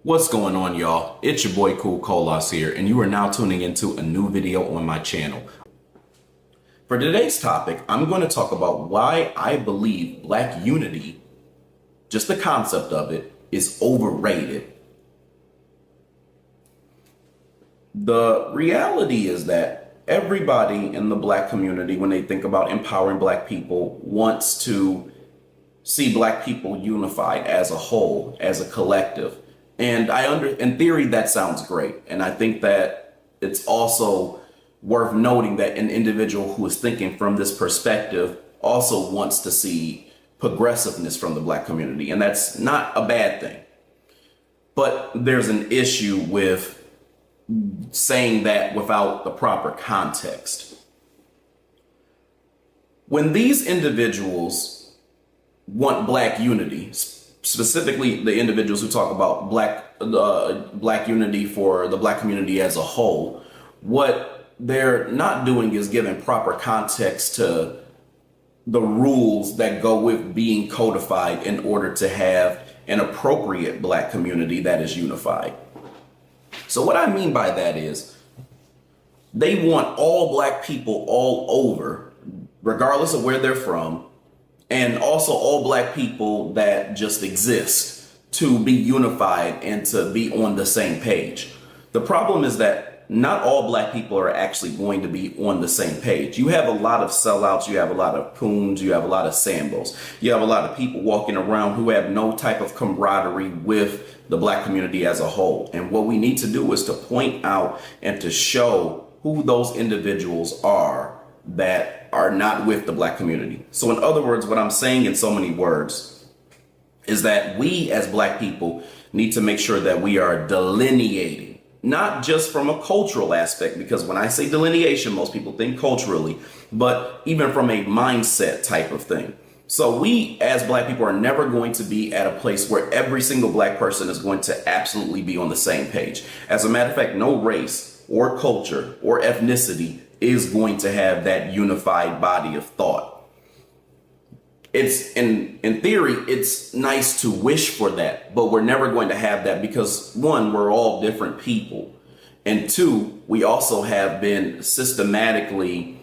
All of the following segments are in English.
What's going on, y'all? It's your boy Cool Colas here, and you are now tuning into a new video on my channel. For today's topic, I'm going to talk about why I believe Black unity, just the concept of it, is overrated. The reality is that everybody in the Black community, when they think about empowering Black people, wants to see Black people unified as a whole, as a collective. And in theory, that sounds great. And I think that it's also worth noting that an individual who is thinking from this perspective also wants to see progressiveness from the Black community. And that's not a bad thing. But there's an issue with saying that without the proper context. When these individuals want Black unity, specifically the individuals who talk about black unity for the Black community as a whole, what they're not doing is giving proper context to the rules that go with being codified in order to have an appropriate Black community that is unified. So what I mean by that is they want all Black people all over, regardless of where they're from, and also all Black people that just exist, to be unified and to be on the same page. The problem is that not all Black people are actually going to be on the same page. You have a lot of sellouts, you have a lot of coons, you have a lot of sambos. You have a lot of people walking around who have no type of camaraderie with the Black community as a whole. And what we need to do is to point out and to show who those individuals are that are not with the Black community. So in other words, what I'm saying in so many words is that we as Black people need to make sure that we are delineating, not just from a cultural aspect, because when I say delineation, most people think culturally, but even from a mindset type of thing. So we as Black people are never going to be at a place where every single Black person is going to absolutely be on the same page. As a matter of fact, no race or culture or ethnicity is going to have that unified body of thought. It's in theory, it's nice to wish for that, but we're never going to have that because one, we're all different people. And two, we also have been systematically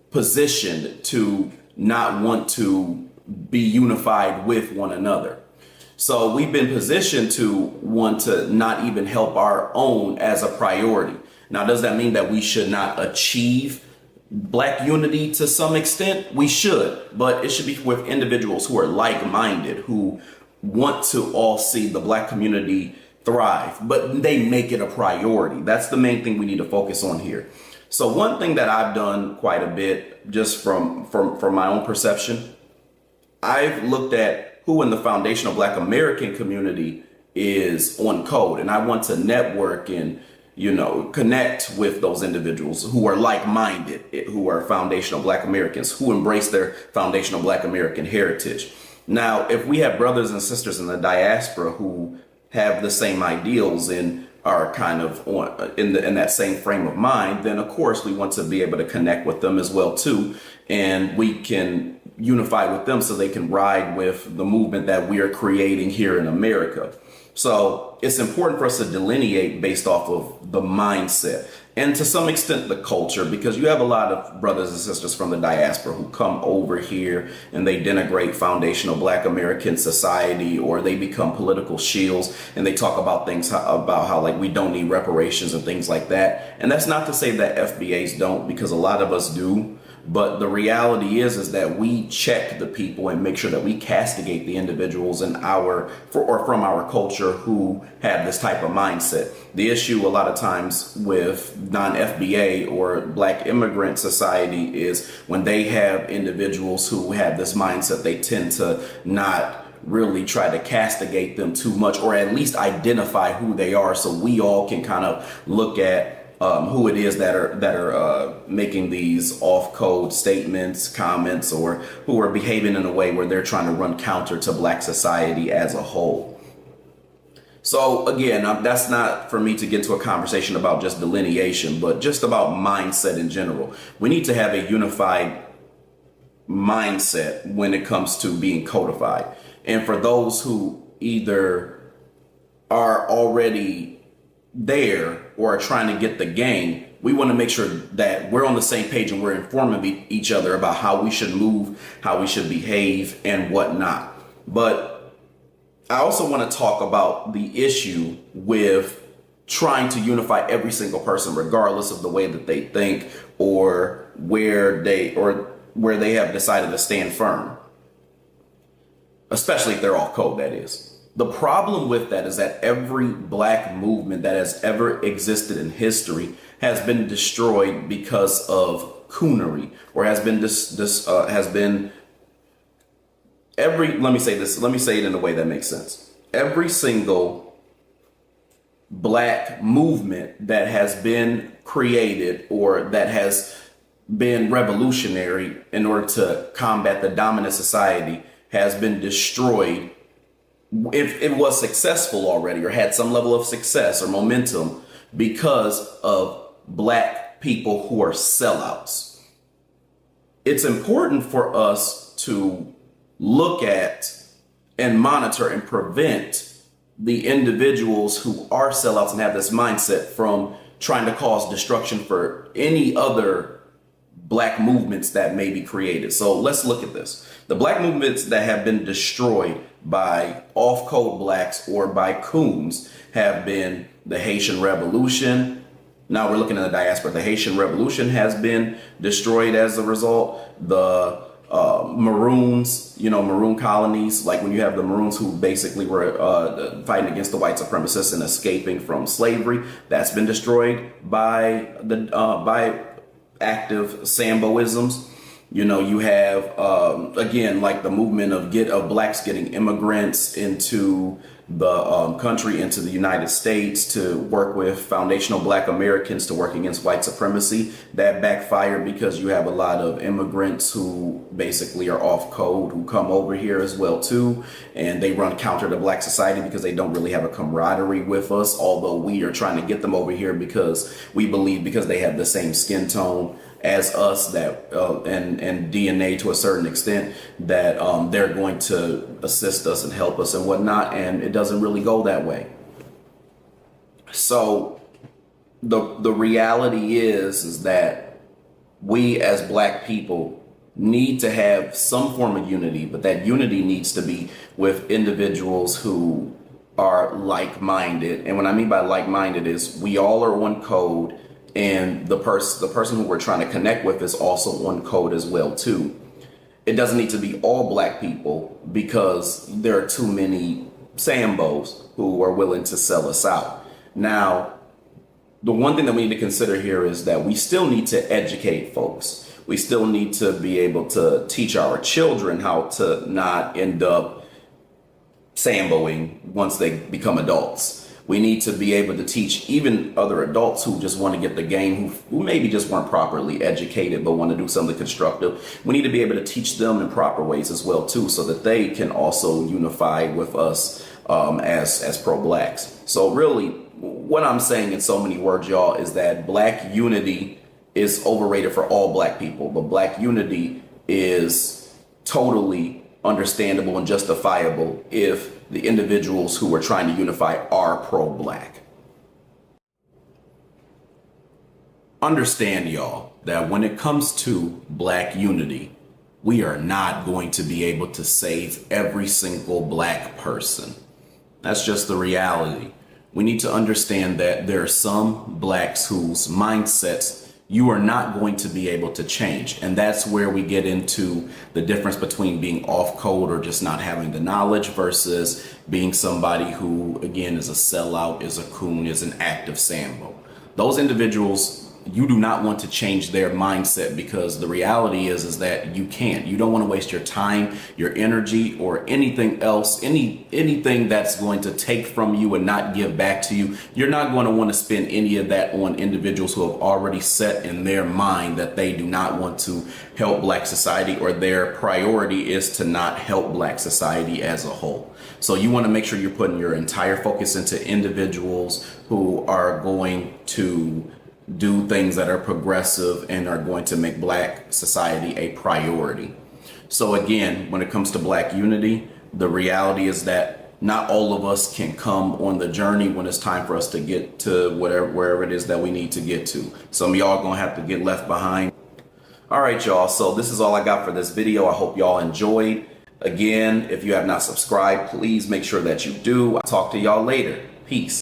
positioned to not want to be unified with one another. So we've been positioned to want to not even help our own as a priority. Now, does that mean that we should not achieve Black unity to some extent? We should, but it should be with individuals who are like-minded, who want to all see the Black community thrive, but they make it a priority. That's the main thing we need to focus on here. So one thing that I've done quite a bit, just from my own perception, I've looked at who in the foundational Black American community is on code, and I want to network and connect with those individuals who are like-minded, who are foundational Black Americans, who embrace their foundational Black American heritage. Now, if we have brothers and sisters in the diaspora who have the same ideals and are kind of in that same frame of mind, then of course we want to be able to connect with them as well too, and we can unify with them so they can ride with the movement that we are creating here in America. So it's important for us to delineate based off of the mindset and to some extent the culture, because you have a lot of brothers and sisters from the diaspora who come over here and they denigrate foundational Black American society, or they become political shields and they talk about things about how like we don't need reparations and things like that. And that's not to say that FBAs don't, because a lot of us do. But the reality is that we check the people and make sure that we castigate the individuals in from our culture who have this type of mindset. The issue a lot of times with non-FBA or Black immigrant society is when they have individuals who have this mindset, they tend to not really try to castigate them too much, or at least identify who they are, so we all can kind of look at who it is that are making these off-code statements, comments, or who are behaving in a way where they're trying to run counter to Black society as a whole. So again, that's not for me to get to a conversation about just delineation, but just about mindset in general. We need to have a unified mindset when it comes to being codified. And for those who either are already there or are trying to get the game, we want to make sure that we're on the same page and we're informing each other about how we should move, how we should behave, and whatnot. But I also want to talk about the issue with trying to unify every single person, regardless of the way that they think or where they have decided to stand firm, especially if they're off code, that is. The problem with that is that every black movement that has ever existed in history has been destroyed because of coonery, or has been let me say it in a way that makes sense. Every single black movement that has been created or that has been revolutionary in order to combat the dominant society has been destroyed, if it was successful already or had some level of success or momentum, because of black people who are sellouts. It's important for us to look at and monitor and prevent the individuals who are sellouts and have this mindset from trying to cause destruction for any other black movements that may be created. So let's look at this. The black movements that have been destroyed by off-code blacks or by coons have been the Haitian Revolution. Now we're looking at the diaspora. The Haitian Revolution has been destroyed as a result. The Maroons, Maroon colonies, like when you have the Maroons who basically were fighting against the white supremacists and escaping from slavery, that's been destroyed by active Samboisms. You have, again, like the movement of blacks getting immigrants into the country, into the United States to work with foundational black Americans to work against white supremacy. That backfired because you have a lot of immigrants who basically are off code, who come over here as well too, and they run counter to black society because they don't really have a camaraderie with us, although we are trying to get them over here because we believe because they have the same skin tone as us, that and DNA to a certain extent, that they're going to assist us and help us and whatnot, and it doesn't really go that way. So the reality is that we as black people need to have some form of unity, but that unity needs to be with individuals who are like-minded. And what I mean by like-minded is we all are one code, and the person who we're trying to connect with is also on code as well too. It doesn't need to be all black people because there are too many Sambos who are willing to sell us out. Now, the one thing that we need to consider here is that we still need to educate folks. We still need to be able to teach our children how to not end up Samboing once they become adults. We need to be able to teach even other adults who just want to get the game, who maybe just weren't properly educated but want to do something constructive. We need to be able to teach them in proper ways as well too, so that they can also unify with us as pro-blacks. So really, what I'm saying in so many words, y'all, is that black unity is overrated for all black people, but black unity is totally understandable and justifiable if the individuals who are trying to unify are pro-black. Understand, y'all, that when it comes to black unity, we are not going to be able to save every single black person. That's just the reality. We need to understand that there are some blacks whose mindsets you are not going to be able to change. And that's where we get into the difference between being off code or just not having the knowledge versus being somebody who, again, is a sellout, is a coon, is an active Sambo. Those individuals, you do not want to change their mindset, because the reality is that you can't. You don't want to waste your time, your energy, or anything else, anything that's going to take from you and not give back to you. You're not going to want to spend any of that on individuals who have already set in their mind that they do not want to help black society, or their priority is to not help black society as a whole. So you want to make sure you're putting your entire focus into individuals who are going to do things that are progressive and are going to make black society a priority. So again, when it comes to black unity, the reality is that not all of us can come on the journey when it's time for us to get to wherever it is that we need to get to. Some of y'all gonna have to get left behind. All right, y'all. So this is all I got for this video. I hope y'all enjoyed. Again, if you have not subscribed, please make sure that you do. I'll talk to y'all later. Peace.